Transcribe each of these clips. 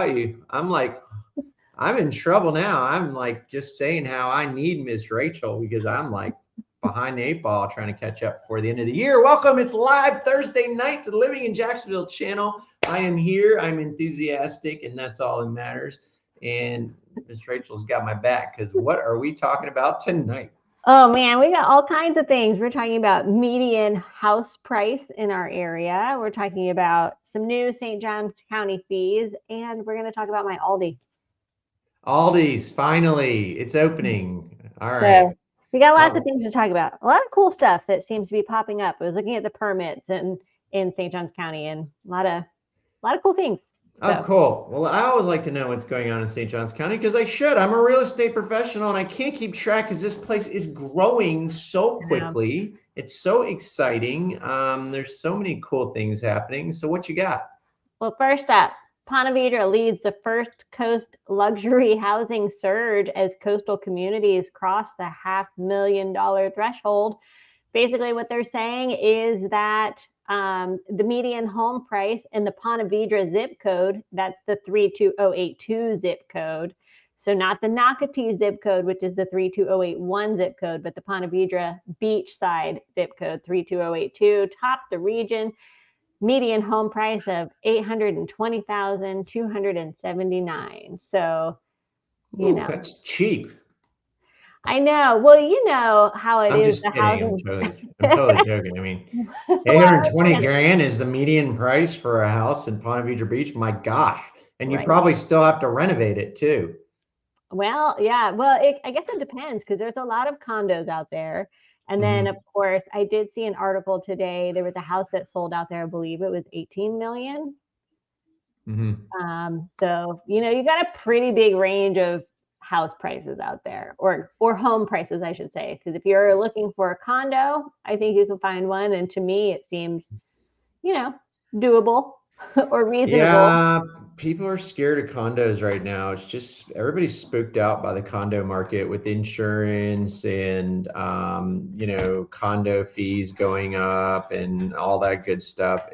You. I'm in trouble now. I'm like just saying how I need Miss Rachel because I'm like behind the eight ball trying to catch up before the end of the year. Welcome. It's live Thursday night to the Living in Jacksonville channel. I am here. I'm enthusiastic, and that's all that matters. And Miss Rachel's got my back because what are we talking about tonight? Oh man, we got all kinds of things. We're talking about median house price in our area. We're talking about some new St. Johns County fees, and we're going to talk about my ALDI. Aldi's, finally, it's opening. All right. So we got lots of things to talk about. A lot of cool stuff that seems to be popping up. I was looking at the permits in St. Johns County, and a lot of cool things. Oh, cool. Well, I always like to know what's going on in St. Johns County because I should. I'm a real estate professional and I can't keep track because this place is growing so quickly. Yeah. It's so exciting. There's so many cool things happening. So what you got? Well, first up, Ponte Vedra leads the first coast luxury housing surge as coastal communities cross the $500,000 threshold. Basically, what they're saying is that the median home price in the Ponte Vedra zip code, that's the 32082 zip code. So not the Nocatee zip code, which is the 32081 zip code, but the Ponte Vedra beachside zip code 32082 topped the region. Median home price of $820,279. So, you know, that's cheap. I know. Well, you know how it is. Just kidding. I'm totally joking. I mean, 820 grand is the median price for a house in Ponte Vedra Beach. My gosh. And you probably still have to renovate it too. Well, yeah. Well, I guess it depends because there's a lot of condos out there. And then, of course, I did see an article today. There was a house that sold out there. I believe it was 18 million. So, you know, you got a pretty big range of house prices out there, or home prices, I should say. Because if you're looking for a condo, I think you can find one. And to me, it seems, you know, doable or reasonable. Yeah, people are scared of condos right now. It's just everybody's spooked out by the condo market with insurance and, you know, condo fees going up and all that good stuff.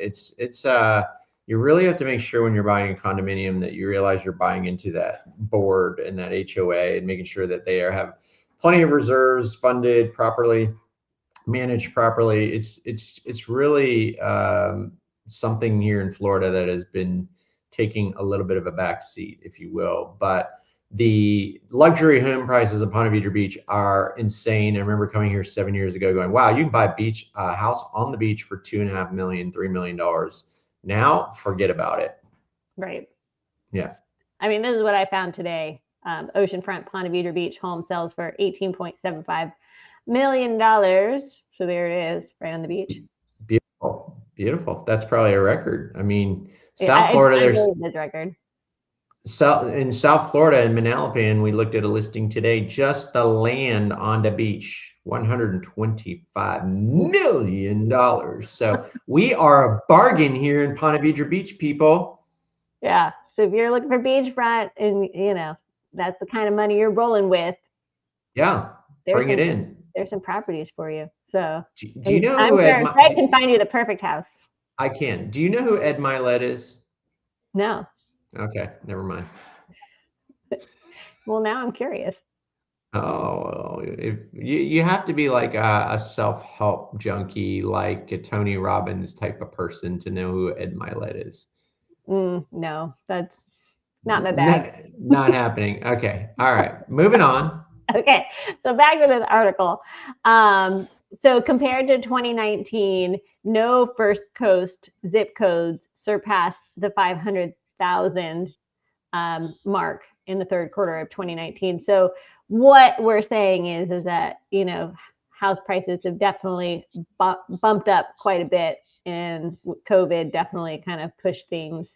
You really have to make sure when you're buying a condominium that you realize you're buying into that board and that HOA and making sure that they have plenty of reserves funded properly, managed properly. It's really something here in Florida that has been taking a little bit of a back seat, if you will. But the luxury home prices of Ponte Vedra Beach are insane. I remember coming here 7 years ago going, wow, you can buy a house on the beach for $2.5 million, $3 million. Now, forget about it. Right. Yeah. I mean, this is what I found today. Oceanfront Ponte Vedra Beach home sells for $18.75 million. So there it is, right on the beach. Beautiful. Beautiful. That's probably a record. I mean, South Florida, there's this record. In South Florida in Manalapan, we looked at a listing today, just the land on the beach. $125 million. So we are a bargain here in Ponte Vedra Beach, people. Yeah. So if you're looking for beachfront and, you know, that's the kind of money you're rolling with. Yeah. Bring it in. There's some properties for you. So do you know who I can find you the perfect house. I can. Do you know who Ed Milet is? No. Okay. Never mind. Well, now I'm curious. Oh, if you have to be like a self-help junkie, like a Tony Robbins type of person to know who Ed Milet is. No, that's not my bag. Not happening. Okay. All right. Moving on. Okay. So back to this article. So compared to 2019, no First Coast zip codes surpassed the 500,000 mark in the third quarter of 2019. So what we're saying is that, you know, house prices have definitely bumped up quite a bit, and COVID definitely kind of pushed things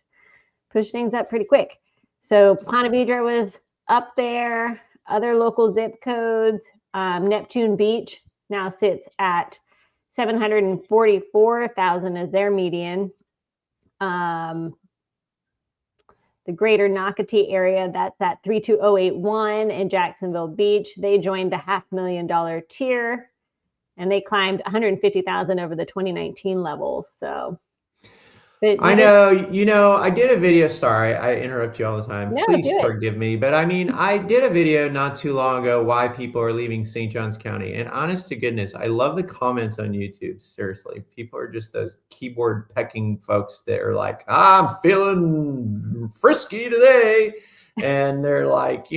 up pretty quick. So Ponte Vedra was up there. Other local zip codes, Neptune Beach now sits at 744,000 as their median. The greater Nocatee area, that's at 32081 in Jacksonville Beach. They joined the $500,000 tier, and they climbed 150,000 over the 2019 levels. So But I know, I did a video. Sorry, I interrupt you all the time. no, Please do it. forgive me. But I mean, I did a video not too long ago why people are leaving St. Johns County. And honest to goodness, I love the comments on YouTube. Seriously, people are just those keyboard pecking folks that are like, I'm feeling frisky today. And they're like,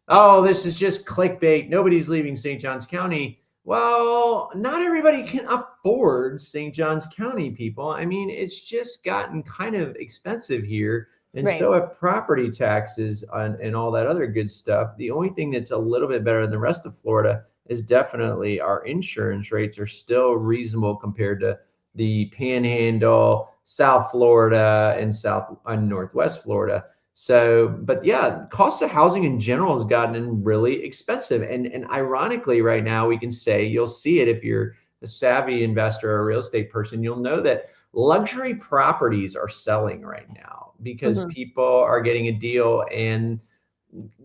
oh, this is just clickbait. Nobody's leaving St. Johns County. Well, not everybody can afford St. Johns County, people. I mean, it's just gotten kind of expensive here. And Right. so have property taxes and all that other good stuff. The only thing that's a little bit better than the rest of Florida is definitely our insurance rates are still reasonable compared to the Panhandle, South Florida, and Northwest Florida. So, but yeah, cost of housing in general has gotten really expensive. And ironically, right now, we can say you'll see it if you're a savvy investor or a real estate person, you'll know that luxury properties are selling right now because people are getting a deal. And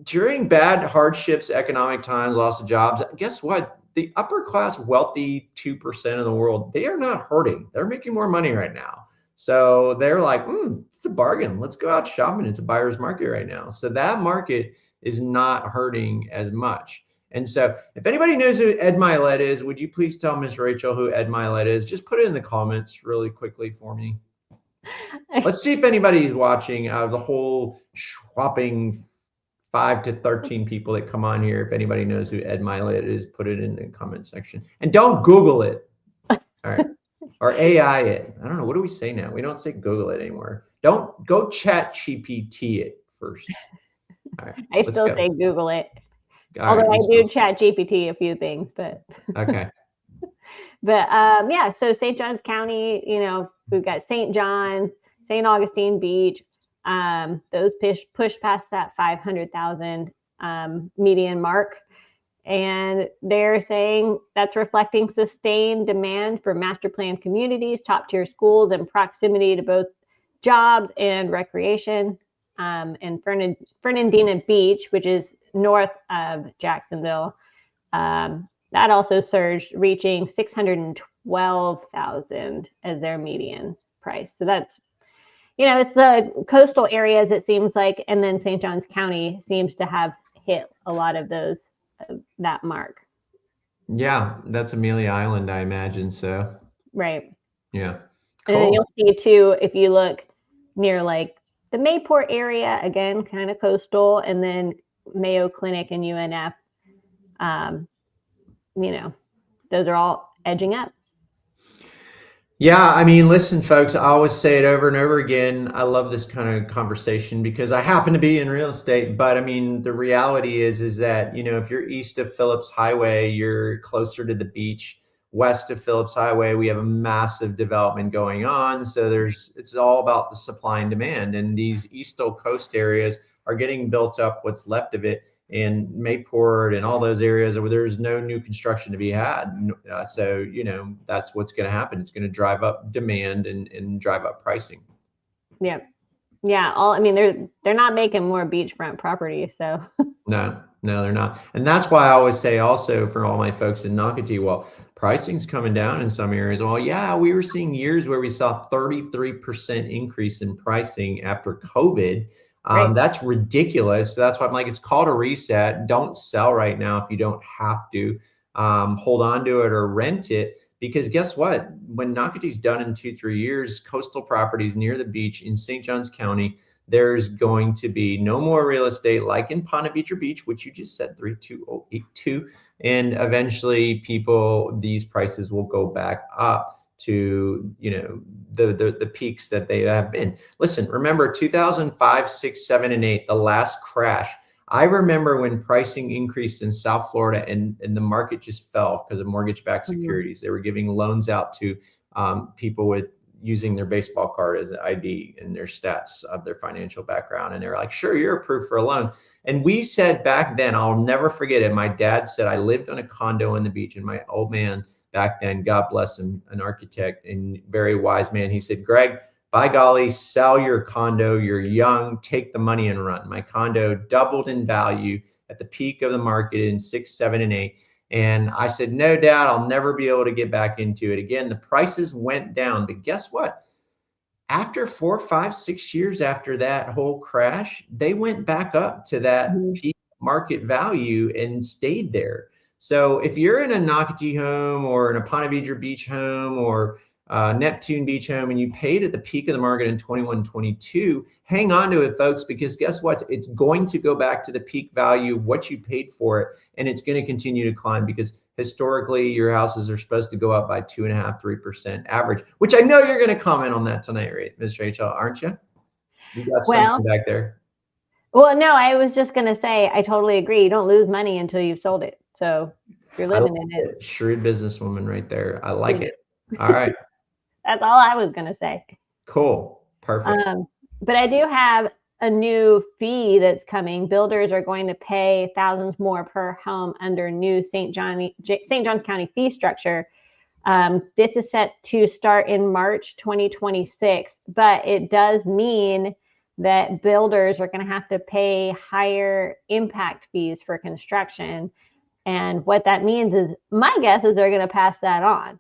during bad hardships, economic times, loss of jobs, guess what? The upper class, wealthy 2% of the world, they are not hurting. They're making more money right now. So they're like, it's a bargain. Let's go out shopping. It's a buyer's market right now. So that market is not hurting as much. And so if anybody knows who Ed Milet is, would you please tell Miss Rachel who Ed Milet is? Just put it in the comments really quickly for me. Let's see if anybody's watching out of the whole whopping 5 to 13 people that come on here. If anybody knows who Ed Milet is, put it in the comment section. And don't Google it. All right. Or AI it. I don't know. What do we say now? We don't say Google it anymore. Don't go chat GPT it first. All right. I still say Google it. Although I do chat GPT a few things, but okay. But yeah, so St. Johns County, we've got St. John's, St. Augustine Beach. Those push past that 500,000 median mark. And they're saying that's reflecting sustained demand for master planned communities, top tier schools, and proximity to both jobs and recreation. And Fernandina Beach, which is north of Jacksonville, that also surged, reaching 612,000 as their median price. So that's, it's the coastal areas, it seems like, and then St. Johns County seems to have hit a lot of those. That mark. Yeah, that's Amelia Island, I imagine. So right. Yeah. Cool. And then you'll see too, if you look near like the Mayport area, again, kind of coastal, and then Mayo Clinic and UNF, those are all edging up. Yeah, I mean, listen, folks, I always say it over and over again. I love this kind of conversation because I happen to be in real estate. But I mean, the reality is that, if you're east of Phillips Highway, you're closer to the beach. West of Phillips Highway, we have a massive development going on. So it's all about the supply and demand. And these eastern coast areas are getting built up, what's left of it. And Mayport and all those areas where there's no new construction to be had. So, that's what's going to happen. It's going to drive up demand and drive up pricing. Yeah. Yeah. They're not making more beachfront property. So no, they're not. And that's why I always say also for all my folks in Nocatee, well, pricing's coming down in some areas. Well, yeah, we were seeing years where we saw 33% increase in pricing after COVID. Right. That's ridiculous. So that's why I'm like, it's called a reset. Don't sell right now if you don't have to. Hold on to it or rent it, because guess what? When Nocatee's done in 2-3 years, coastal properties near the beach in St. Johns County, there's going to be no more real estate like in Ponte Vedra Beach, which you just said 32082, and eventually these prices will go back up to the peaks that they have been. Listen, remember 2005, 6, 7, and 8, the last crash. I remember when pricing increased in South Florida and the market just fell because of mortgage-backed securities. They were giving loans out to people with using their baseball card as an ID and their stats of their financial background. And they were like, sure, you're approved for a loan. And we said back then, I'll never forget it. My dad said, I lived on a condo on the beach, and my old man back then, God bless him, an architect and very wise man, he said, Greg, by golly, sell your condo. You're young, take the money and run. My condo doubled in value at the peak of the market in 6, 7, and 8. And I said, no, Dad, I'll never be able to get back into it again. The prices went down, but guess what? after 4, 5, 6 years after that whole crash, they went back up to that peak market value and stayed there. So if you're in a Nocatee home or in a Ponte Vedra Beach home or Neptune Beach home and you paid at the peak of the market in 21, 22, hang on to it, folks, because guess what? It's going to go back to the peak value of what you paid for it, and it's going to continue to climb because historically your houses are supposed to go up by 2.5%, 3% average, which I know you're going to comment on that tonight, right, Ms. Rachel, aren't you? You got something back there. Well, no, I was just going to say, I totally agree. You don't lose money until you've sold it. So if you're living in it. Shrewd businesswoman right there. I like it. All right. That's all I was going to say. Cool. Perfect. But I do have a new fee that's coming. Builders are going to pay thousands more per home under new St. Johns County fee structure. This is set to start in March 2026, but it does mean that builders are going to have to pay higher impact fees for construction. And what that means is, my guess is they're going to pass that on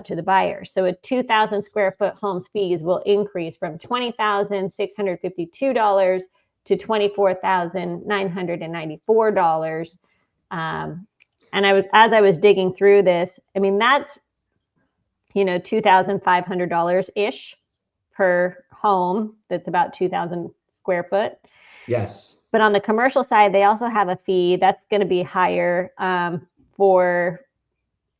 to the buyer. So a 2,000 square foot home's fees will increase from $20,652 to $24,994. And as I was digging through this, I mean, that's, $2,500 ish per home. That's about 2,000 square foot. Yes. But on the commercial side, they also have a fee that's going to be higher. For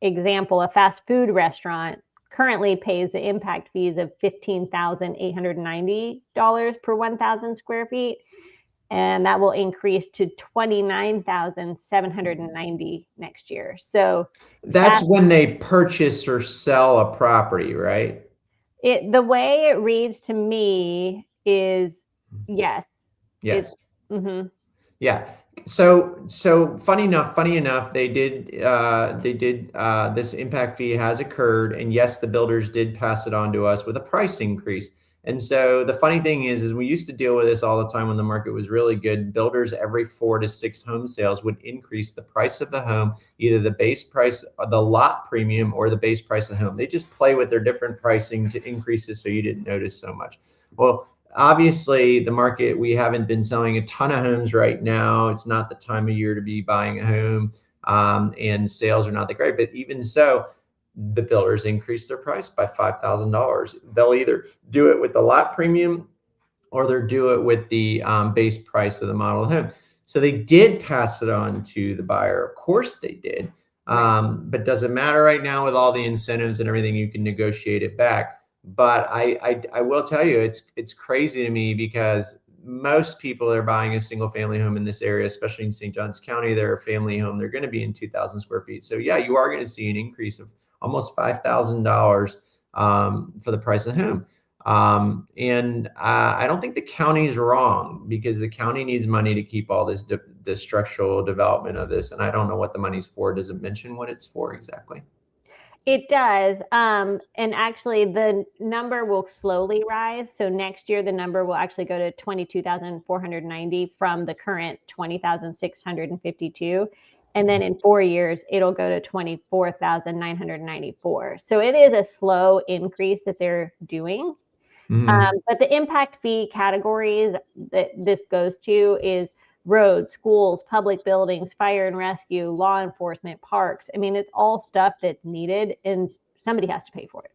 example, a fast food restaurant currently pays the impact fees of $15,890 per 1,000 square feet. And that will increase to $29,790 next year. So that's when they purchase or sell a property, right? The way it reads to me is yes. Yes. Yeah. So funny enough, they did this impact fee has occurred, and yes, the builders did pass it on to us with a price increase. And so the funny thing is we used to deal with this all the time when the market was really good. Builders every 4 to 6 home sales would increase the price of the home, either the base price, the lot premium, or the base price of the home. They just play with their different pricing to increase it so you didn't notice so much. Well, obviously the market, we haven't been selling a ton of homes right now. It's not the time of year to be buying a home, and sales are not that great. But even so, the builders increase their price by $5,000. They'll either do it with the lot premium or they'll do it with the base price of the model home. So they did pass it on to the buyer. Of course they did. But does it matter right now with all the incentives and everything? You can negotiate it back. But I will tell you, it's crazy to me because most people that are buying a single family home in this area, especially in St. Johns County, they're a family home. They're going to be in 2,000 square feet. So yeah, you are going to see an increase of almost $5,000 for the price of the home. And I don't think the county's wrong, because the county needs money to keep all this structural development of this. And I don't know what the money's for. Does it mention what it's for exactly? It does. And actually the number will slowly rise. So next year, the number will actually go to 22,490 from the current 20,652. And then in 4 years, it'll go to 24,994. So it is a slow increase that they're doing. But the impact fee categories that this goes to is roads, schools, public buildings, fire and rescue, law enforcement, parks. I mean, it's all stuff that's needed, and somebody has to pay for it.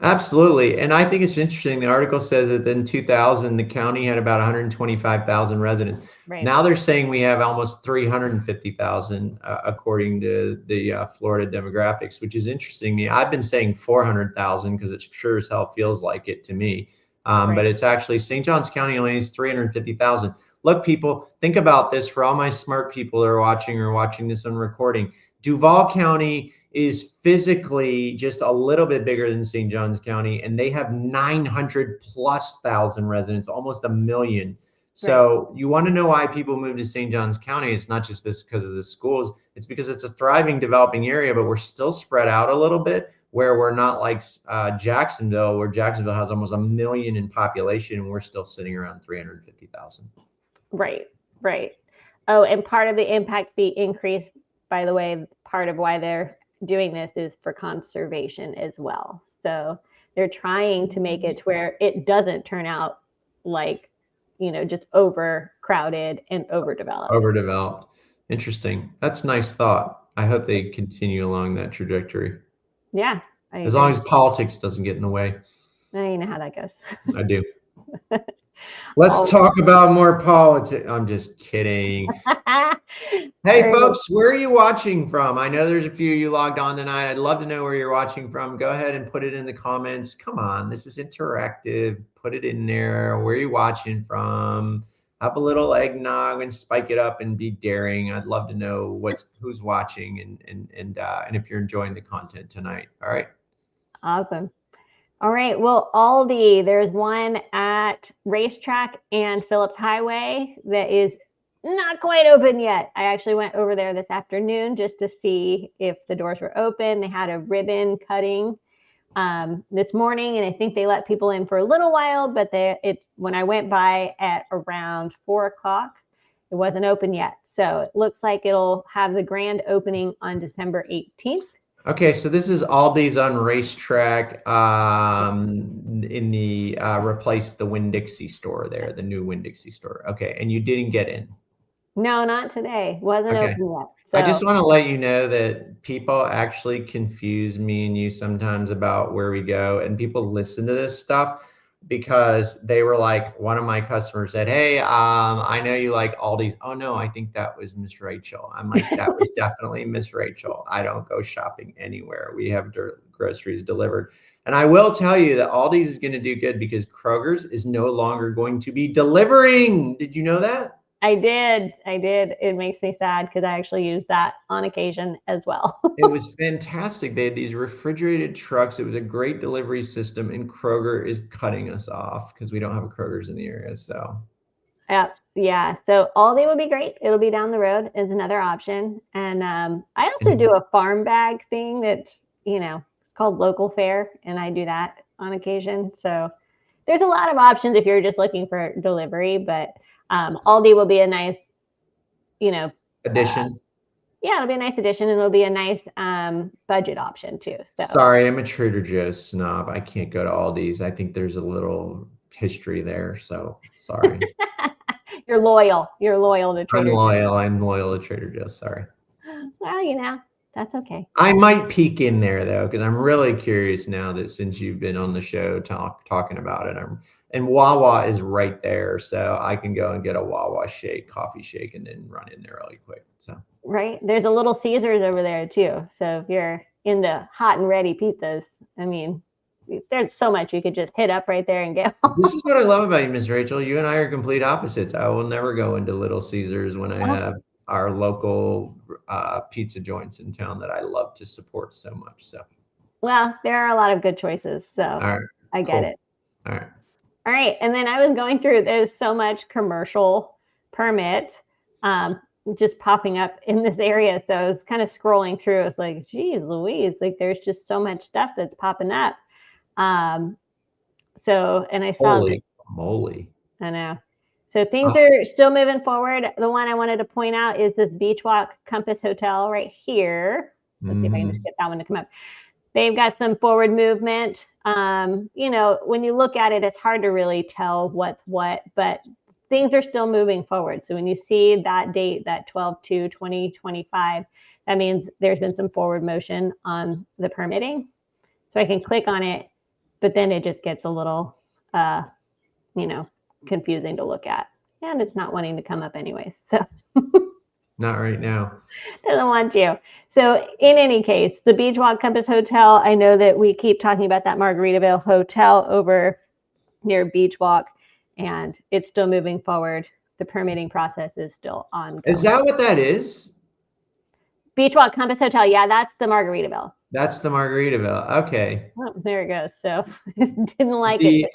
Absolutely. And I think it's interesting. The article says that in 2000, the county had about 125,000 residents. Right. Now they're saying we have almost 350,000, according to the Florida demographics, which is interesting to me. I've been saying 400,000 because it sure as hell feels like it to me. Right. But it's actually St. Johns County only has 350,000. Look, people, think about this for all my smart people that are watching this on recording. Duval County is physically just a little bit bigger than St. Johns County, and they have 900,000+ residents, almost 1 million. So you want to know why people move to St. Johns County? It's not just because of the schools. It's because it's a thriving, developing area, but we're still spread out a little bit, where we're not like Jacksonville, where Jacksonville has almost 1 million in population, and we're still sitting around 350,000. Right. Oh, and part of the impact fee increase, by the way, part of why they're doing this is for conservation as well. So They're trying to make it to where it doesn't turn out like, just overcrowded and overdeveloped. Overdeveloped. Interesting. That's a nice thought. I hope they continue along that trajectory. Yeah, I agree. As long as politics doesn't get in the way. Now you know how that goes. I do. Let's talk about more politics. I'm just kidding. Hey, folks, where are you watching from? I know there's a few of you logged on tonight. I'd love to know where you're watching from. Go ahead and put it in the comments. Come on, this is interactive. Put it in there. Where are you watching from? Have a little eggnog and spike it up and be daring. I'd love to know who's watching and if you're enjoying the content tonight. All right. Awesome. All right. Well, ALDI, there's one at Racetrack and Phillips Highway that is not quite open yet. I actually went over there this afternoon just to see if the doors were open. They had a ribbon cutting this morning, and I think they let people in for a little while, but when I went by at around 4 o'clock, it wasn't open yet. So it looks like it'll have the grand opening on December 18th. Okay, so this is ALDI's on Racetrack in the replace the Winn-Dixie store there, the new Winn-Dixie store. Okay, and you didn't get in? No, not today. Wasn't open yet. So. I just want to let you know that people actually confuse me and you sometimes about where we go, and people listen to this stuff because they were like, one of my customers said, hey, I know you like Aldi's. Oh no, I think that was Miss Rachel. I'm like, that was definitely Miss Rachel. I don't go shopping anywhere. We have groceries delivered. And I will tell you that Aldi's is going to do good because Kroger's is no longer going to be delivering. Did you know that? I did. It makes me sad because I actually use that on occasion as well. It was fantastic. They had these refrigerated trucks. It was a great delivery system, and Kroger is cutting us off because we don't have a Kroger's in the area. So, yeah. So Aldi would be great. It'll be down the road is another option. And I also do a farm bag thing that, it's called local fare, and I do that on occasion. So there's a lot of options if you're just looking for delivery, but Aldi will be a nice, addition. Yeah, it'll be a nice addition, and it'll be a nice budget option too. So. Sorry, I'm a Trader Joe's snob. I can't go to Aldi's. I think there's a little history there, so sorry. You're loyal. You're loyal to Trader Joe's. I'm loyal to Trader Joe's. Sorry. Well, that's okay. I might peek in there though, because I'm really curious now that since you've been on the show talking about it, and Wawa is right there, so I can go and get a Wawa coffee shake, and then run in there really quick. So right, there's a Little Caesars over there too. So if you're into hot and ready pizzas, I mean, there's so much you could just hit up right there and get home. This is what I love about you, Miss Rachel. You and I are complete opposites. I will never go into Little Caesars when I have our local pizza joints in town that I love to support so much. So, well, there are a lot of good choices. So I get it. All right. And then I was going through, there's so much commercial permit just popping up in this area. So I was kind of scrolling through. It's like, geez, Louise, like there's just so much stuff that's popping up. And I saw. Holy moly. I know. So things are still moving forward. The one I wanted to point out is this Beachwalk Compass Hotel right here. Let's see if I can just get that one to come up. They've got some forward movement. When you look at it, it's hard to really tell what's what, but things are still moving forward. So when you see that date, that 12/2/2025, that means there's been some forward motion on the permitting. So I can click on it, but then it just gets a little, confusing to look at. And it's not wanting to come up anyway. So not right now. Doesn't want you. So in any case, the Beachwalk Compass Hotel, I know that we keep talking about that Margaritaville Hotel over near Beachwalk, and it's still moving forward. The permitting process is still ongoing. Is that what that is? Beachwalk Compass Hotel. Yeah, that's the Margaritaville. That's the Margaritaville. Okay. Oh, there it goes. So didn't like it.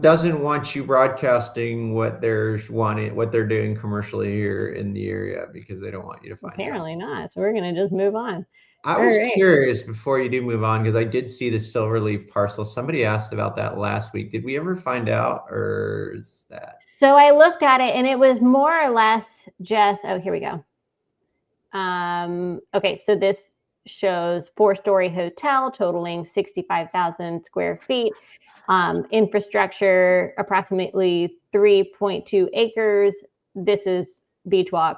Doesn't want you broadcasting what they're doing commercially here in the area because they don't want you to find Apparently not. So we're gonna just move on. I was curious before you do move on because I did see the SilverLeaf parcel. Somebody asked about that last week. Did we ever find out, or is that? So I looked at it and it was more or less just. Oh, here we go. Okay, so this shows 4-story hotel totaling 65,000 square feet. Infrastructure, approximately 3.2 acres. This is Beachwalk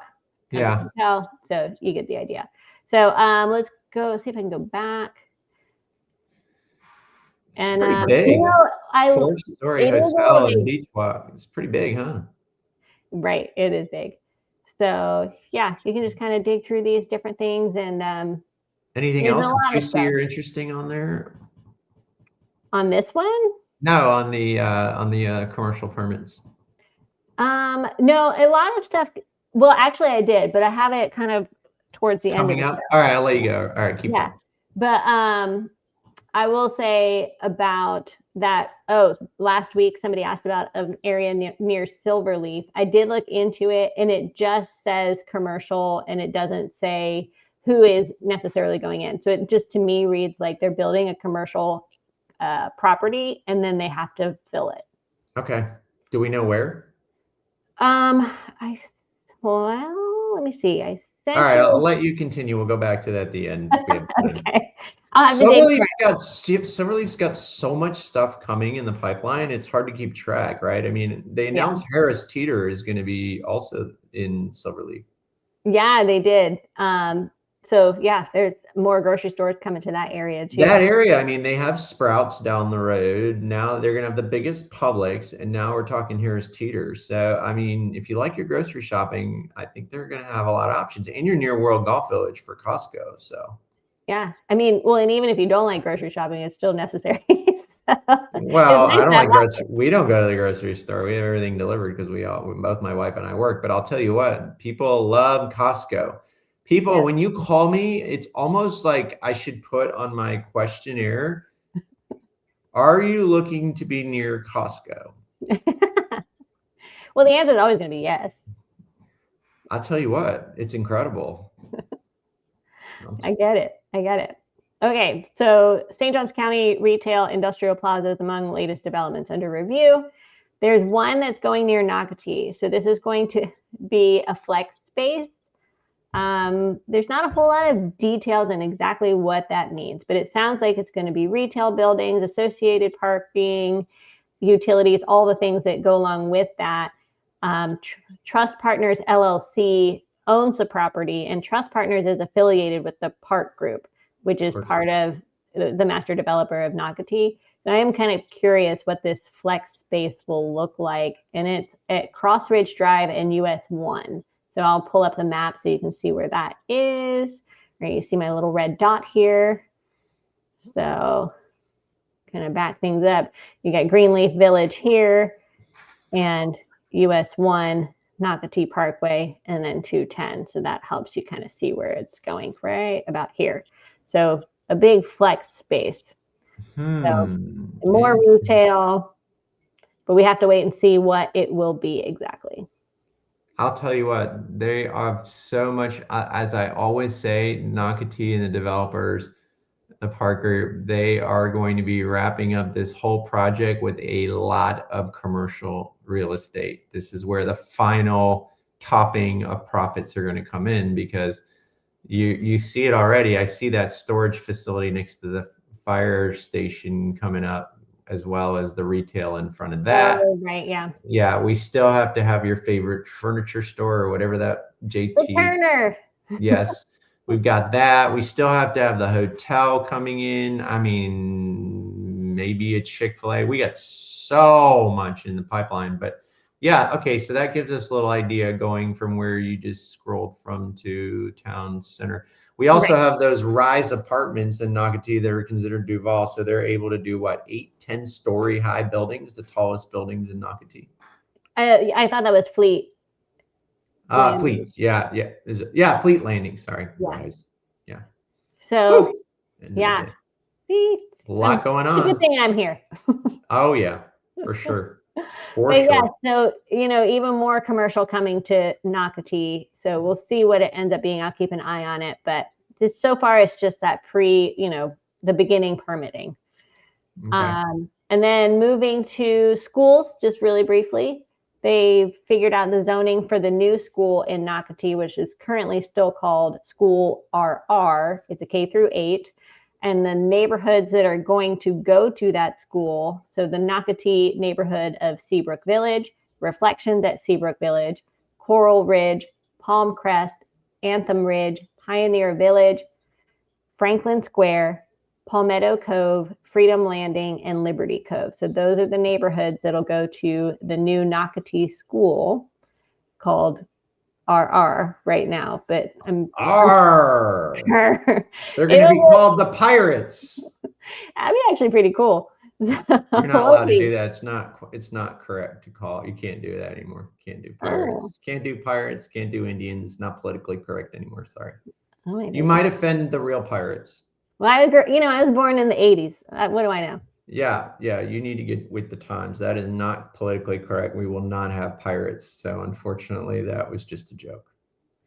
Compass Hotel, so you get the idea. So let's go see if I can go back. It's pretty big. You know, 4-story hotel and Beachwalk. It's pretty big, huh? Right, it is big. So yeah, you can just kind of dig through these different things. And anything else that you see or interesting on there? On this one? No, on the commercial permits. No, a lot of stuff. Well, actually, I did, but I have it kind of towards the Coming end. Up. All right, I'll let you go. All right, keep going. But I will say about that. Oh, last week somebody asked about an area near SilverLeaf. I did look into it, and it just says commercial, and it doesn't say who is necessarily going in. So it just, to me, reads like they're building a commercial property, and then they have to fill it. Okay. Do we know where? Well, let me see. All right, I'll let you continue. We'll go back to that at the end. Okay. SilverLeaf's got so much stuff coming in the pipeline. It's hard to keep track, right? I mean, they announced Harris Teeter is going to be also in SilverLeaf. Yeah, they did. So yeah, there's more grocery stores coming to that area too. That area, I mean, they have Sprouts down the road. Now they're gonna have the biggest Publix, and now we're talking Harris Teeter. So, I mean, if you like your grocery shopping, I think they're gonna have a lot of options. And you're near World Golf Village for Costco. So yeah, I mean, well, and even if you don't like grocery shopping, it's still necessary. Well, I don't like grocery. We don't go to the grocery store. We have everything delivered because both my wife and I work. But I'll tell you what, people love Costco. People, when you call me, it's almost like I should put on my questionnaire, are you looking to be near Costco? Well, the answer is always going to be yes. I'll tell you what, it's incredible. I get it. Okay, so St. Johns County Retail Industrial Plaza is among the latest developments under review. There's one that's going near Nocatee. So this is going to be a flex space. There's not a whole lot of details on exactly what that means, but it sounds like it's going to be retail buildings, associated parking, utilities, all the things that go along with that. Trust Partners LLC owns the property, and Trust Partners is affiliated with the Park Group, which is part of the master developer of Nocatee. So I am kind of curious what this flex space will look like, and it's at Cross Ridge Drive and US 1. So I'll pull up the map so you can see where that is. Right, you see my little red dot here. So kind of back things up. You got Greenleaf Village here and US 1, Nocatee Parkway, and then 210. So that helps you kind of see where it's going, right about here. So a big flex space. So more retail, but we have to wait and see what it will be exactly. I'll tell you what, they are so much, as I always say, Nocatee and the developers, the Park Group, they are going to be wrapping up this whole project with a lot of commercial real estate. This is where the final topping of profits are going to come in, because you see it already. I see that storage facility next to the fire station coming up, as well as the retail in front of that. Oh, right, yeah. Yeah, we still have to have your favorite furniture store or whatever that JT. Turner. Yes, we've got that. We still have to have the hotel coming in. I mean, maybe a Chick-fil-A. We got so much in the pipeline, but yeah, okay, so that gives us a little idea going from where you just scrolled from to town center. We also have those Rise apartments in Nocatee that are considered Duval. So they're able to do what, 8-10-story high buildings, the tallest buildings in Nocatee. I thought that was Fleet. Fleet. Yeah. Is it? Yeah. Fleet Landing. Sorry. Yeah. Rise. Yeah. So yeah. A lot going on. It's a good thing I'm here. Oh yeah, for sure. Yeah, so even more commercial coming to Nocatee. So we'll see what it ends up being. I'll keep an eye on it, but so far it's just that the beginning permitting. Okay. And then moving to schools, just really briefly. They figured out the zoning for the new school in Nocatee, which is currently still called School RR. It's a K through 8. And the neighborhoods that are going to go to that school, so the Nocatee neighborhood of Seabrook Village, Reflections at Seabrook Village, Coral Ridge, Palm Crest, Anthem Ridge, Pioneer Village, Franklin Square, Palmetto Cove, Freedom Landing, and Liberty Cove. So those are the neighborhoods that'll go to the new Nocatee school called RR right now. But I'm R. sure They're going to be called the Pirates. That'd be actually pretty cool. You're not allowed to do that. It's not correct to call. You can't do that anymore. Can't do pirates. Can't do pirates. Can't do Indians. Not politically correct anymore. Sorry. You might offend the real pirates. Well, I was born in the 80s. What do I know? Yeah. You need to get with the times. That is not politically correct. We will not have pirates. So unfortunately, that was just a joke.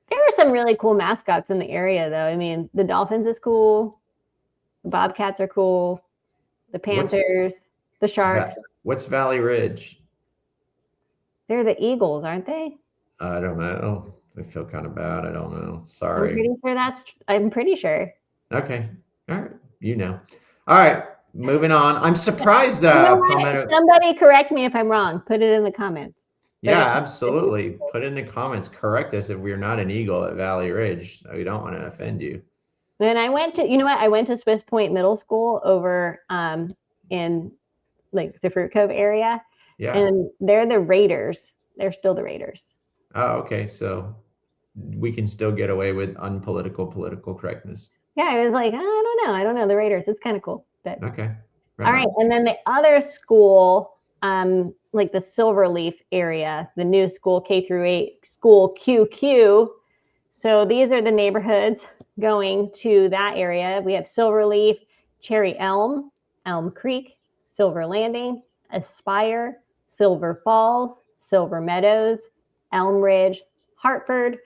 There are some really cool mascots in the area, though. I mean, the Dolphins is cool. The Bobcats are cool. The Panthers, the Sharks. What's Valley Ridge? They're the Eagles, aren't they? I don't know. I feel kind of bad. I don't know. Sorry. I'm pretty sure. Okay. All right. All right. Moving on. I'm surprised. Somebody correct me if I'm wrong. Put it in the comments. Yeah, absolutely. Put it in the comments. Correct us if we're not an Eagle at Valley Ridge. We don't want to offend you. Then I went to Swiss Point Middle School over in like the Fruit Cove area. Yeah. And they're the Raiders. They're still the Raiders. Oh, okay. So we can still get away with unpolitical correctness. Yeah, I was like, I don't know the Raiders. It's kind of cool. But okay. All right. And then the other school, like the SilverLeaf area, the new school K through 8 school QQ. So these are the neighborhoods going to that area. We have Silverleaf, Cherry Elm, Elm Creek, Silver Landing, Aspire, Silver Falls, Silver Meadows, Elm Ridge, Hartford,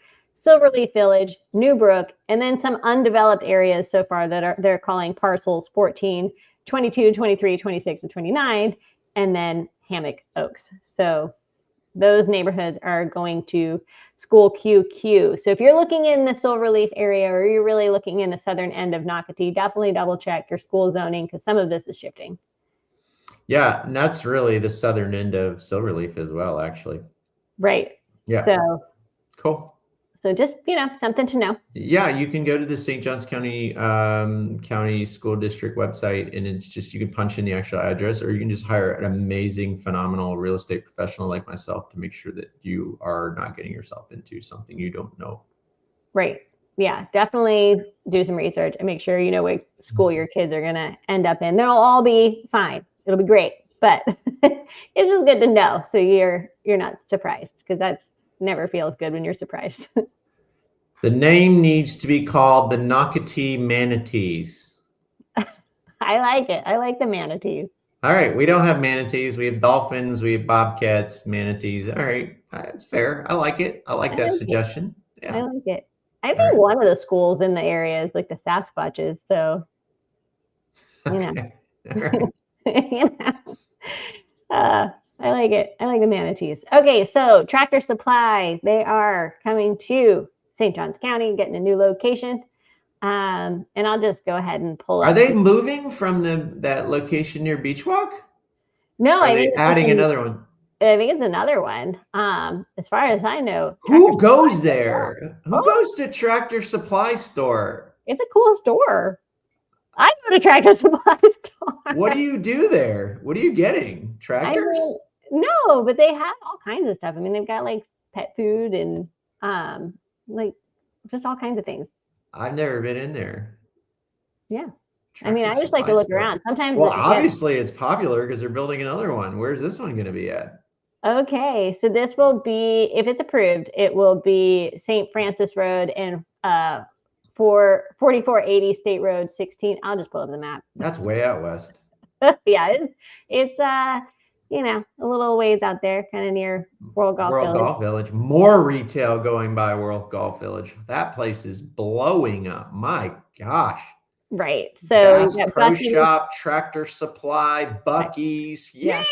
Silverleaf Village, Newbrook, and then some undeveloped areas so far that they're calling parcels 14, 22, 23, 26, and 29, and then Hammock Oaks. So those neighborhoods are going to school QQ. So if you're looking in the Silverleaf area or you're really looking in the southern end of Nocatee, definitely double check your school zoning because some of this is shifting. Yeah, and that's really the southern end of Silverleaf as well, actually. Right. Yeah. So cool. So just, something to know. Yeah, you can go to the St. Johns County School District website, and it's just, you can punch in the actual address, or you can just hire an amazing, phenomenal real estate professional like myself to make sure that you are not getting yourself into something you don't know. Right. Yeah, definitely do some research and make sure you know what school your kids are going to end up in. They'll all be fine. It'll be great, but it's just good to know so you're not surprised, because that never feels good when you're surprised. The name needs to be called the Nocatee Manatees. I like it. I like the manatees. All right. We don't have manatees. We have dolphins. We have bobcats, manatees. All right. That's fair. I like it. I like that suggestion. Yeah. I like it. I think one of the schools in the area is like the Sasquatches. So, Okay. All right. I like it. I like the manatees. Okay, so Tractor Supply, they are coming to St. Johns County, getting a new location. And I'll just go ahead and pull up. Are they moving from that location near Beachwalk? No, Are they adding another one? I think it's another one. As far as I know. Who goes there? Who goes to Tractor Supply store? It's a cool store. I go to Tractor Supply store. What do you do there? What are you getting? Tractors? No, but they have all kinds of stuff. I mean, they've got like pet food and like just all kinds of things. I've never been in there. Yeah. I mean, I just like to look around. Sometimes. Well, obviously it's popular because they're building another one. Where's this one going to be at? Okay, so this will be, if it's approved, it will be St. Francis Road and 4480 State Road 16. I'll just pull up the map. That's way out west. Yeah, it's a little ways out there, kind of near World Golf Village. More retail going by World Golf Village. That place is blowing up. My gosh. Right. So Bass Pro Shop, Tractor Supply, Buc-ee's. Yeah.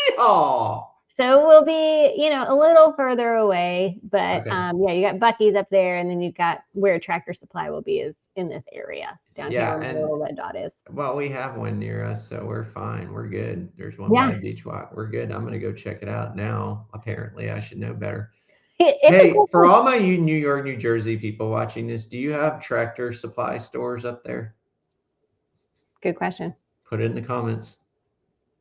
So we'll be, a little further away, but Okay. yeah, you got Buc-ee's up there, and then you've got where Tractor Supply will be is in this area down here Yeah, where my and little red dot is. well, we have one near us, so we're fine. We're good. There's one by Yeah, Beachwalk. We're good. I'm gonna go check it out now. Apparently, I should know better. it's a Hey, cool for place. all my New York, New Jersey people watching this, do you have Tractor Supply stores up there? Good question. Put it in the comments.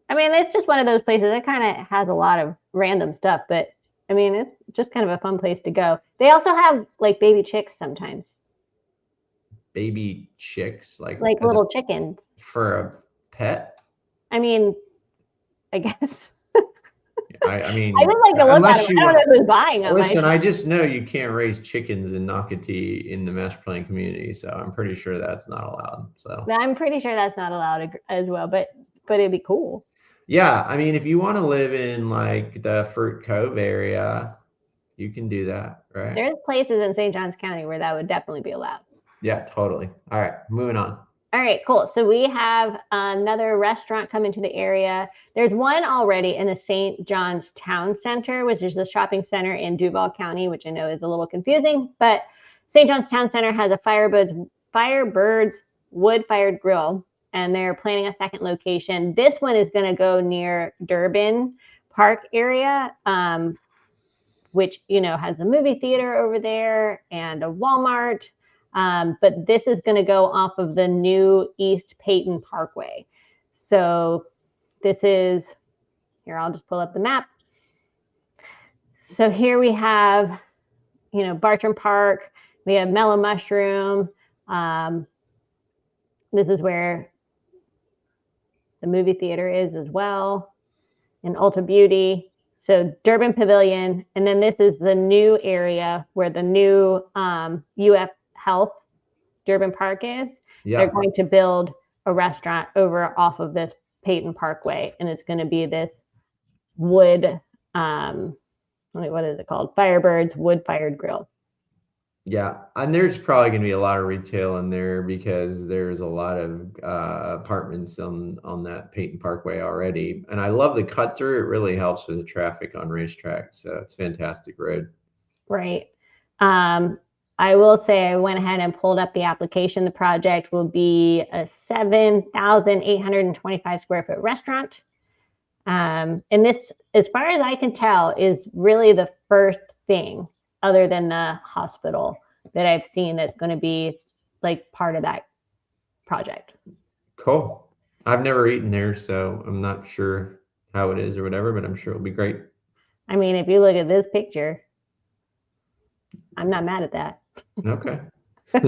I mean, it's just one of those places that kind of has a lot of random stuff, but I mean, it's just kind of a fun place to go. They also have like baby chicks sometimes, Baby chicks, like like as a, little chickens. for a pet. I mean, I guess. I I mean, would like to look at them. unless you I don't want. know who's buying them. Listen, I just know you can't raise chickens in Nocatee in the master plan community, so I'm pretty sure that's not allowed. So I'm pretty sure that's not allowed as well, but it'd be cool. yeah, I mean, if you want to live in like the Fruit Cove area, you can do that, right? There's places in St. Johns County where that would definitely be allowed. Yeah, totally. All right, moving on. All right, cool. So we have another restaurant coming to the area. There's one already in the St. John's Town Center, which is the shopping center in Duval County, which I know is a little confusing, but St. John's Town Center has a Firebirds wood-fired grill, and they're planning a second location. This one is going to go near Durbin Park area, which, has a movie theater over there and a Walmart. But this is going to go off of the new East Peyton Parkway. So this is, here, I'll just pull up the map. So here we have, Bartram Park. We have Mellow Mushroom. This is where the movie theater is as well, and Ulta Beauty. So Durbin Pavilion. And then this is the new area where the new UF Health Durbin Park is. Yeah. They're going to build a restaurant over off of this Peyton Parkway, and it's going to be this wood, what is it called? Firebirds wood-fired grill. Yeah, and there's probably going to be a lot of retail in there because there's a lot of apartments on that Peyton Parkway already. And I love the cut through. It really helps with the traffic on Racetrack. So it's a fantastic road. Right. I will say I went ahead and pulled up the application. The project will be a 7,825 square foot restaurant. And this, as far as I can tell, is really the first thing other than the hospital that I've seen that's going to be like part of that project. Cool. I've never eaten there, so I'm not sure how it is or whatever, but I'm sure it'll be great. I mean, if you look at this picture, I'm not mad at that. Okay. All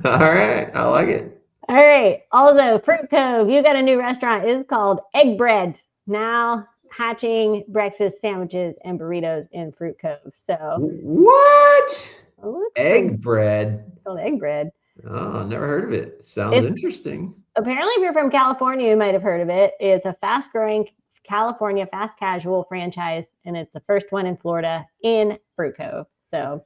right. I like it. All right. Also, Fruit Cove, you got a new restaurant. It's called Egg Bread. Now hatching breakfast sandwiches and burritos in Fruit Cove. So what? Egg bread? It's called Egg Bread. Oh, never heard of it. Sounds interesting. Apparently, if you're from California, you might have heard of it. It's a fast-growing California fast casual franchise, and it's the first one in Florida in Fruit Cove. So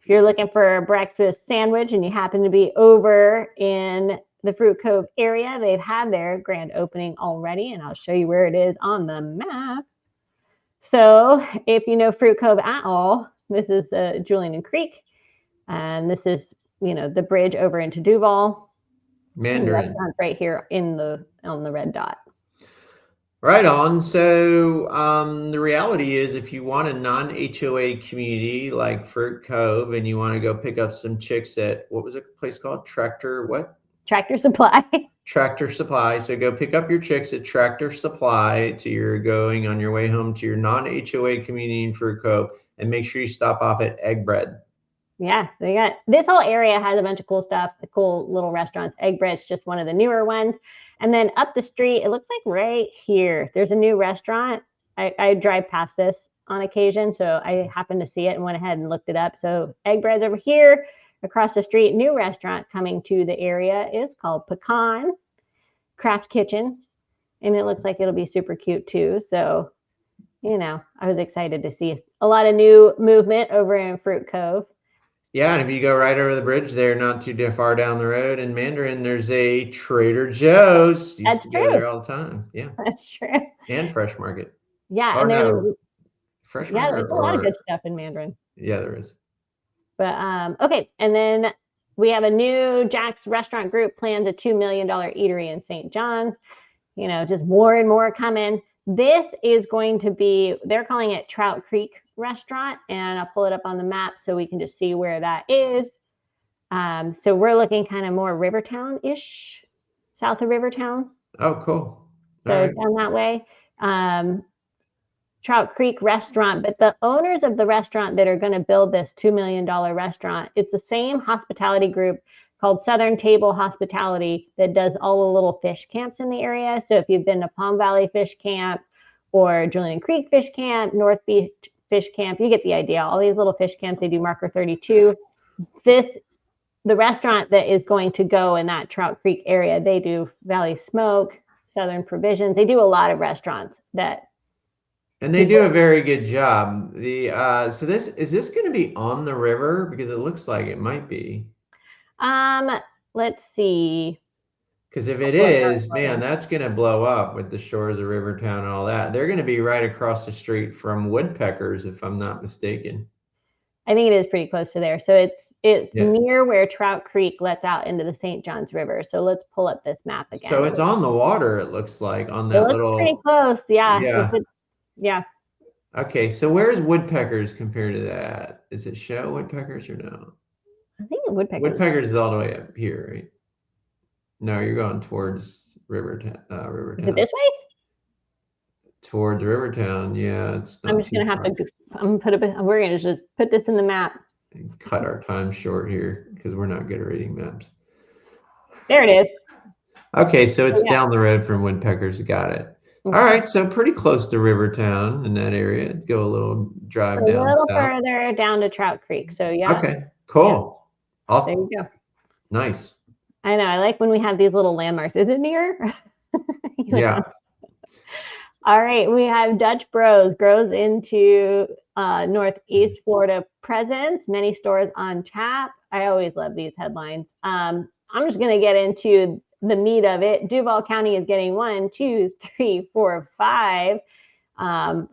if you're looking for a breakfast sandwich and you happen to be over in the Fruit Cove area, they've had their grand opening already, and I'll show you where it is on the map. So if you know Fruit Cove at all, this is Julian and Creek, and this is, the bridge over into Duval. Mandarin. Right here on the red dot. Right on. So the reality is, if you want a non-HOA community like Fruit Cove and you want to go pick up some chicks at, what was the place called? Tractor Supply. Tractor Supply. So go pick up your chicks at Tractor Supply going on your way home to your non-HOA community in Fruit Cove, and make sure you stop off at Egg Bread. Yeah, they got this whole area has a bunch of cool stuff, the cool little restaurants. Egg Bread's just one of the newer ones. And then up the street, it looks like right here, there's a new restaurant. I drive past this on occasion, so I happened to see it and went ahead and looked it up. So Egg Bread's over here. Across the street, new restaurant coming to the area is called Pecan Craft Kitchen. And it looks like it'll be super cute too. So, I was excited to see a lot of new movement over in Fruit Cove. Yeah, and if you go right over the bridge there, not too far down the road in Mandarin, there's a Trader Joe's. Used That's to go true. there all the time. Yeah, That's true. and Fresh Market. Yeah, Or and no, there's Fresh yeah, Market there's a lot of or good stuff in Mandarin. yeah, there is. But okay, and then we have a new Jack's Restaurant Group plans a $2 million eatery in St. John's. You know, just more and more coming. This is going to be, they're calling it Trout Creek Restaurant, and I'll pull it up on the map so we can just see where that is. So we're looking kind of more Rivertown-ish, south of Rivertown. Oh, cool. So down that way. Trout Creek Restaurant, but the owners of the restaurant that are going to build this $2 million restaurant, it's the same hospitality group called Southern Table Hospitality that does all the little fish camps in the area. So if you've been to Palm Valley Fish Camp or Julian Creek Fish Camp, North Beach Fish Camp, you get the idea. All these little fish camps, they do Marker 32. The restaurant that is going to go in that Trout Creek area, they do Valley Smoke, Southern Provisions. They do a lot of restaurants that. And they do a very good job. So is this going to be on the river? Because it looks like it might be. Let's see. Because if it is, man, that's going to blow up with the shores of Rivertown and all that. They're going to be right across the street from Woodpeckers, if I'm not mistaken. I think it is pretty close to there. So it's near where Trout Creek lets out into the St. Johns River. So let's pull up this map again. So it's on the water, it looks like, on that little. Pretty close, yeah. Yeah. Okay, so where's Woodpeckers compared to that? Is it show Woodpeckers or no? I think Woodpeckers. Woodpeckers is all the way up here, right? No, you're going towards Rivertown. Is it this way? Towards Rivertown, yeah. I'm just gonna have to. We're gonna just put this in the map. And cut our time short here because we're not good at reading maps. There it is. Okay, so it's down the road from Woodpeckers. Got it. All right, so pretty close to Rivertown in that area. Go a little drive down. A little further down to Trout Creek. So yeah. Okay, cool. Yeah. Awesome. There you go. Nice. I know. I like when we have these little landmarks. Is it near? Yeah. All right, we have Dutch Bros grows into Northeast Florida presence. Many stores on tap. I always love these headlines. I'm just going to get into the meat of it. Duval County is getting 1, 2, 3, 4, 5.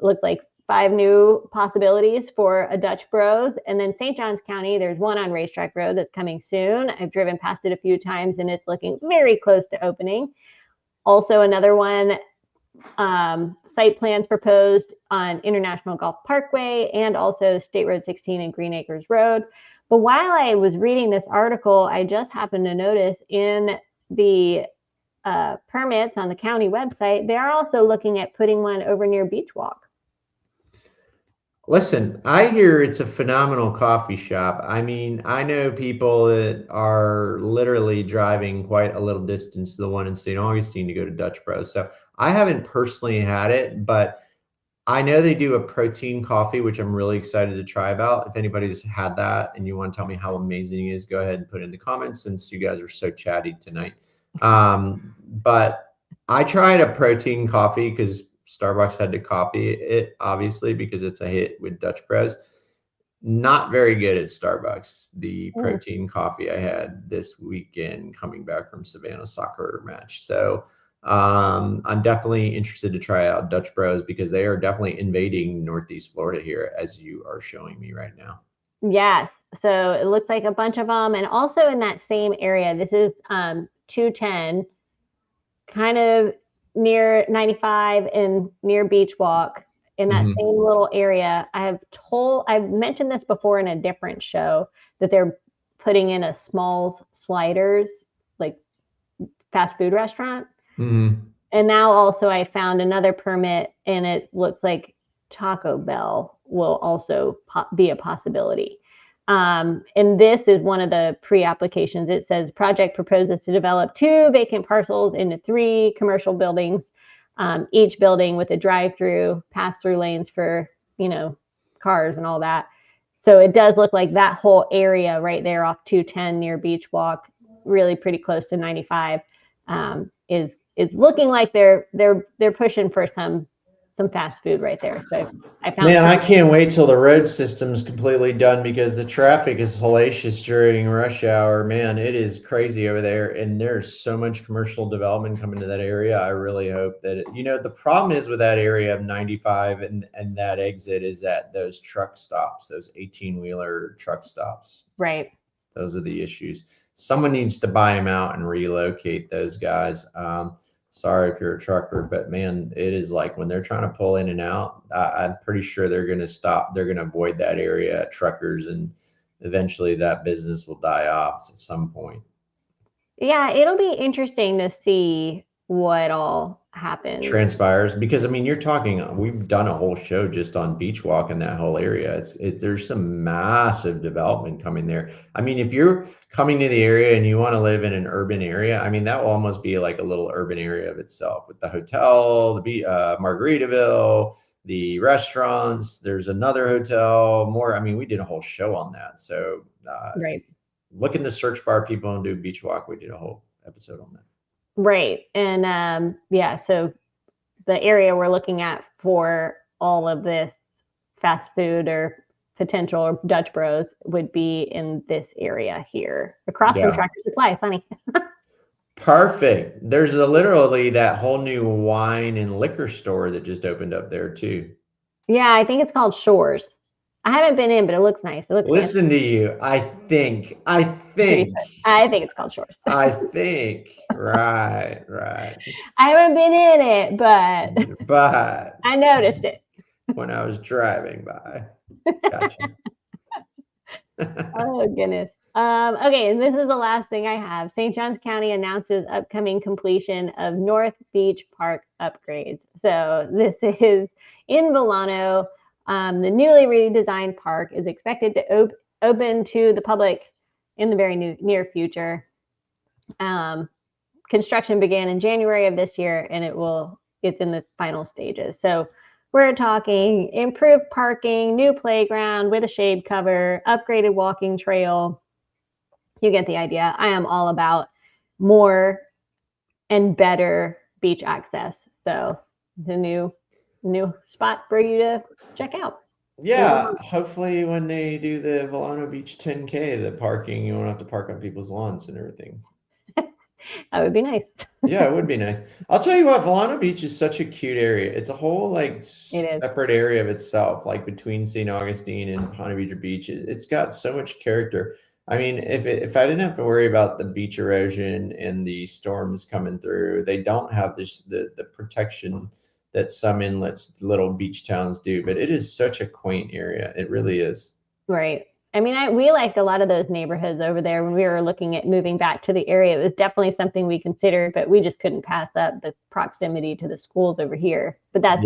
Looks like 5 new possibilities for a Dutch Bros. And then St. Johns County, there's one on Racetrack Road that's coming soon. I've driven past it a few times and it's looking very close to opening. Also another one, site plans proposed on International Golf Parkway and also State Road 16 and Green Acres Road. But while I was reading this article, I just happened to notice in the permits on the county website, they're also looking at putting one over near Beachwalk. Listen, I hear it's a phenomenal coffee shop. I mean, I know people that are literally driving quite a little distance to the one in St. Augustine to go to Dutch Bros. So I haven't personally had it, but I know they do a protein coffee, which I'm really excited to try about. If anybody's had that and you want to tell me how amazing it is, go ahead and put it in the comments since you guys are so chatty tonight. But I tried a protein coffee because Starbucks had to copy it, obviously, because it's a hit with Dutch Bros. Not very good at Starbucks. The protein coffee I had this weekend coming back from Savannah soccer match. So I'm definitely interested to try out Dutch Bros because they are definitely invading Northeast Florida here, as you are showing me right now. Yes. So it looks like a bunch of them. And also in that same area, this is 210, kind of near 95 and near Beachwalk in that same little area. I've mentioned this before in a different show that they're putting in a Smalls Sliders, like fast food restaurant. And now also I found another permit and it looks like Taco Bell will also be a possibility. And this is one of the pre-applications. It says project proposes to develop 2 vacant parcels into 3 commercial buildings, each building with a drive-through, pass-through lanes for, cars and all that. So it does look like that whole area right there off 210 near Beachwalk, really pretty close to 95, is looking like they're pushing for some some fast food right there. So I found Man, I can't wait till the road system's completely done because the traffic is hellacious during rush hour. Man, it is crazy over there, and there's so much commercial development coming to that area. I really hope that the problem is with that area of 95 and that exit is that those truck stops, those 18-wheeler truck stops. Right. Those are the issues. Someone needs to buy them out and relocate those guys. Sorry if you're a trucker, but man, it is like when they're trying to pull in and out, I'm pretty sure they're going to stop. They're going to avoid that area at truckers, and eventually that business will die off at some point. Yeah, it'll be interesting to see what all happens. Transpires, because I mean, we've done a whole show just on Beachwalk in that whole area. There's some massive development coming there. I mean, if you're coming to the area and you want to live in an urban area, I mean, that will almost be like a little urban area of itself with the hotel, the Margaritaville, the restaurants. There's another hotel, more. I mean, we did a whole show on that. So right. Look in the search bar, people, and do Beachwalk. We did a whole episode on that. Right. And so the area we're looking at for all of this fast food or potential or Dutch Bros would be in this area here across from Tractor Supply. Funny. Perfect. There's literally that whole new wine and liquor store that just opened up there too. Yeah, I think it's called Shores. I haven't been in, but it looks nice. It looks Listen to you. I think it's called Shores. I think. Right. I haven't been in it, but I noticed it when I was driving by. Gotcha. Oh goodness. Okay, and this is the last thing I have. St. Johns County announces upcoming completion of North Beach Park upgrades. So this is in Volano. The newly redesigned park is expected to open to the public in the very near future. Construction began in January of this year, and it's in the final stages. So we're talking improved parking, new playground with a shade cover, upgraded walking trail. You get the idea. I am all about more and better beach access. So the new spot for you to check out. Yeah, hopefully when they do the Volano Beach 10K, the parking, you won't have to park on people's lawns and everything. That would be nice. Yeah, it would be nice. I'll tell you what, Volano Beach is such a cute area. It's a whole separate area of itself, like between St. Augustine and Ponte Vedra Beach. It's got so much character. I mean, if I didn't have to worry about the beach erosion and the storms coming through, they don't have the protection that some inlets, little beach towns do, but it is such a quaint area. It really is. Right. I mean, we liked a lot of those neighborhoods over there when we were looking at moving back to the area. It was definitely something we considered, but we just couldn't pass up the proximity to the schools over here. But that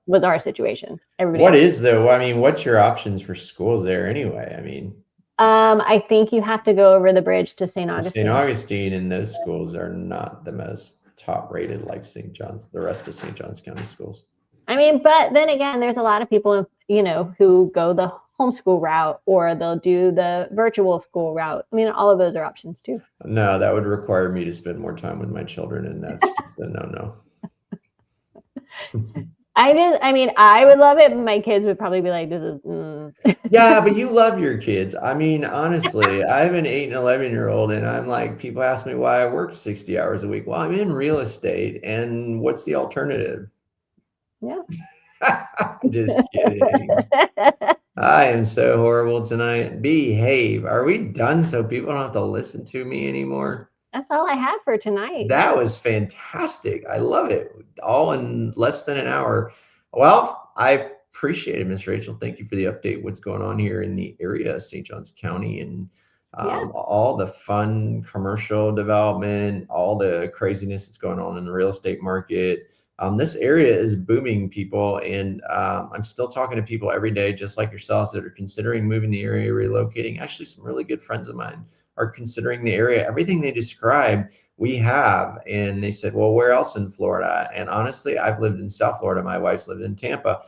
was our situation. What's your options for schools there anyway? I mean, I think you have to go over the bridge to St. Augustine. St. Augustine, and those schools are not the most top rated like St. John's, the rest of St. Johns County schools. I mean, but then again, there's a lot of people, who go the homeschool route, or they'll do the virtual school route. I mean, all of those are options too. No, that would require me to spend more time with my children, and that's just a no. I would love it, but my kids would probably be like, this is Yeah, but you love your kids. I mean, honestly, I have an 8 and 11-year-old, and I'm like, people ask me why I work 60 hours a week. Well, I'm in real estate, and what's the alternative? Yeah. Just kidding. I am so horrible tonight. Behave. Are we done so people don't have to listen to me anymore? That's all I have for tonight. That was fantastic. I love it. All in less than an hour. Well, I appreciate it, Miss Rachel. Thank you for the update. What's going on here in the area of St. Johns County, and all the fun commercial development, all the craziness that's going on in the real estate market. This area is booming, people, and I'm still talking to people every day, just like yourselves, that are considering moving the area, relocating. Actually, some really good friends of mine are considering the area. Everything they described, we have. And they said, well, where else in Florida? And honestly, I've lived in South Florida. My wife's lived in Tampa.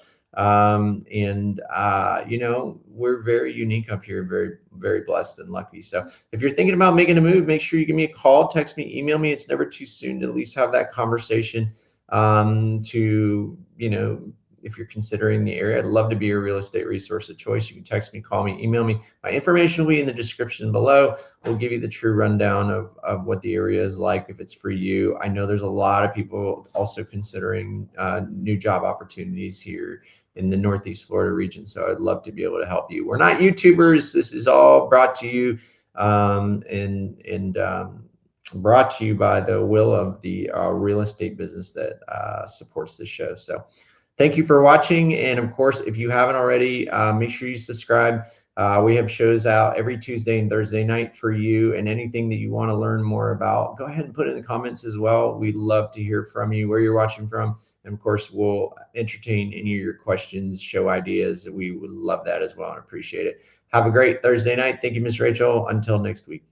We're very unique up here, very, very blessed and lucky. So if you're thinking about making a move, make sure you give me a call, text me, email me. It's never too soon to at least have that conversation. to, if you're considering the area. I'd love to be your real estate resource of choice. You can text me, call me, email me. My information will be in the description below. We'll give you the true rundown of what the area is like if it's for you. I know there's a lot of people also considering new job opportunities here in the Northeast Florida region. So I'd love to be able to help you. We're not YouTubers. This is all brought to you brought to you by the will of the real estate business that supports this show. So thank you for watching. And of course, if you haven't already, make sure you subscribe. We have shows out every Tuesday and Thursday night for you, and anything that you want to learn more about, go ahead and put it in the comments as well. We'd love to hear from you, where you're watching from. And of course, we'll entertain any of your questions, show ideas. We would love that as well and appreciate it. Have a great Thursday night. Thank you, Ms. Rachel. Until next week.